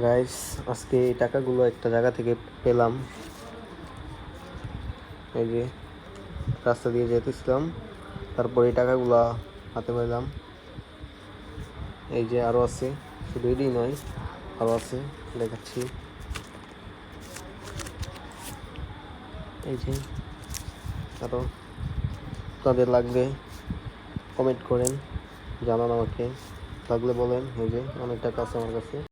Guys, আজকে এই টাকাগুলো একটা জায়গা থেকে পেলাম। এই যে রাস্তা দিয়ে যেতেছিলাম, তারপর এই টাকাগুলা হাতে পেলাম। এই যে আরো আছে, শুধু এটাই নয়, আরো আছে, দেখাচ্ছি। এই যে আরো, তাদের লাগবে কমেন্ট করেন, জানান আমাকে, লাগলে বলেন। এই যে অনেক টাকা আছে আমার কাছে।